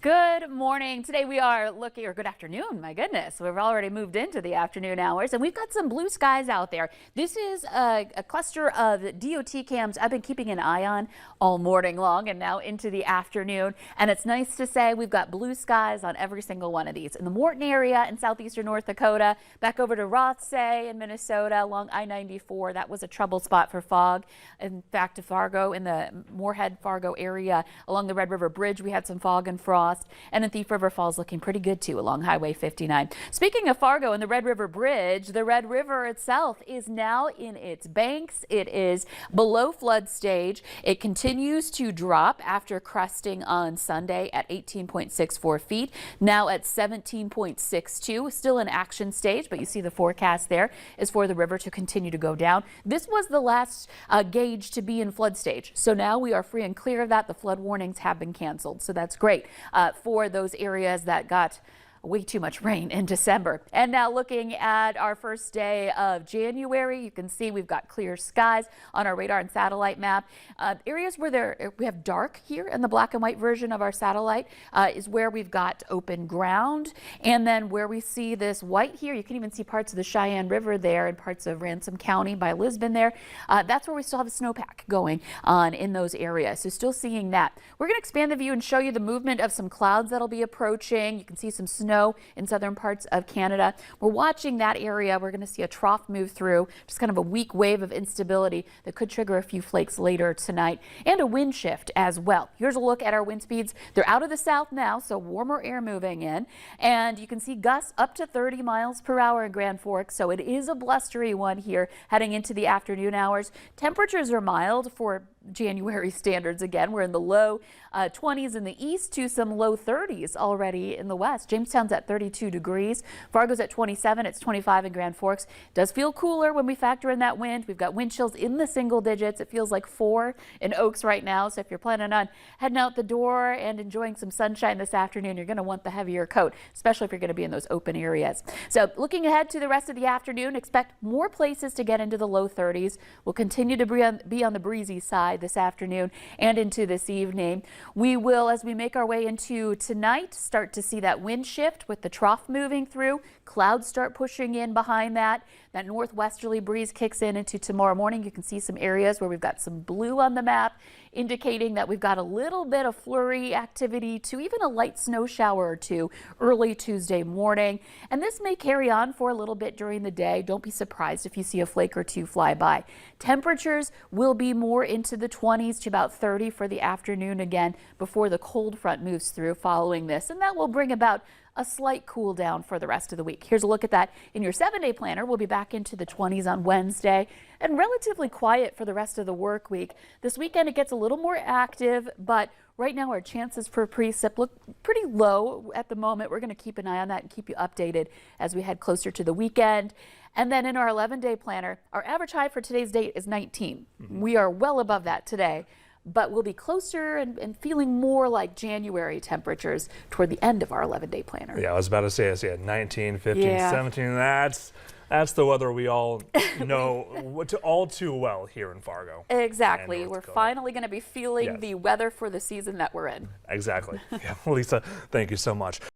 Good morning. Today we are looking, or good afternoon, my goodness. We've already moved into the afternoon hours and we've got some blue skies out there. This is a cluster of DOT cams I've been keeping an eye on all morning long and now into the afternoon. And it's nice to say we've got blue skies on every single one of these. In the Morton area in southeastern North Dakota, back over to Rothsay in Minnesota along I-94. That was a trouble spot for fog. In fact, to Fargo, in the Moorhead-Fargo area along the Red River Bridge, we had some fog and frost. And in Thief River Falls looking pretty good too along Highway 59. Speaking of Fargo and the Red River Bridge, the Red River itself is now in its banks. It is below flood stage. It continues to drop after cresting on Sunday at 18.64 feet, now at 17.62, still in action stage, but you see the forecast there is for the river to continue to go down. This was the last gauge to be in flood stage. So now we are free and clear of that. The flood warnings have been canceled. So that's great for those areas that got way too much rain in December. And now looking at our first day of January, you can see we've got clear skies on our radar and satellite map. Areas where we have dark here in the black and white version of our satellite is where we've got open ground. And then where we see this white here, you can even see parts of the Cheyenne River there and parts of Ransom County by Lisbon there. That's where we still have a snowpack going on in those areas. So still seeing that. We're going to expand the view and show you the movement of some clouds that'll be approaching. You can see some snow in southern parts of Canada. We're watching that area. We're going to see a trough move through, just kind of a weak wave of instability that could trigger a few flakes later tonight, and a wind shift as well. Here's a look at our wind speeds. They're out of the south now, so warmer air moving in, and you can see gusts up to 30 miles per hour in Grand Forks, so it is a blustery one here heading into the afternoon hours. Temperatures are mild for January standards. Again, we're in the low 20s in the east to some low 30s already in the west. Jamestown's at 32 degrees. Fargo's at 27. It's 25 in Grand Forks. It does feel cooler when we factor in that wind. We've got wind chills in the single digits. It feels like 4 in Oaks right now. So if you're planning on heading out the door and enjoying some sunshine this afternoon, you're going to want the heavier coat, especially if you're going to be in those open areas. So looking ahead to the rest of the afternoon, expect more places to get into the low 30s. We'll continue to be on the breezy side this afternoon and into this evening. We will, as we make our way into tonight, start to see that wind shift with the trough moving through. Clouds start pushing in behind that. That northwesterly breeze kicks in into tomorrow morning. You can see some areas where we've got some blue on the map, indicating that we've got a little bit of flurry activity to even a light snow shower or two early Tuesday morning. And this may carry on for a little bit during the day. Don't be surprised if you see a flake or two fly by. Temperatures will be more into the 20s to about 30 for the afternoon again before the cold front moves through following this. And that will bring about a slight cool down for the rest of the week. Here's a look at that in your 7-day planner. We'll be back into the 20s on Wednesday and relatively quiet for the rest of the work week. This weekend it gets a little more active, but right now our chances for precip look pretty low at the moment. We're going to keep an eye on that and keep you updated as we head closer to the weekend. And then in our 11-day planner, our average high for today's date is 19. We are well above that today, but we'll be closer and feeling more like January temperatures toward the end of our 11-day planner. Yeah, I was about to say, 19, 15, yeah. 17, that's the weather we all know all too well here in Fargo. Exactly. We're finally going to be feeling the weather for the season that we're in. Exactly. Yeah, Lisa, thank you so much.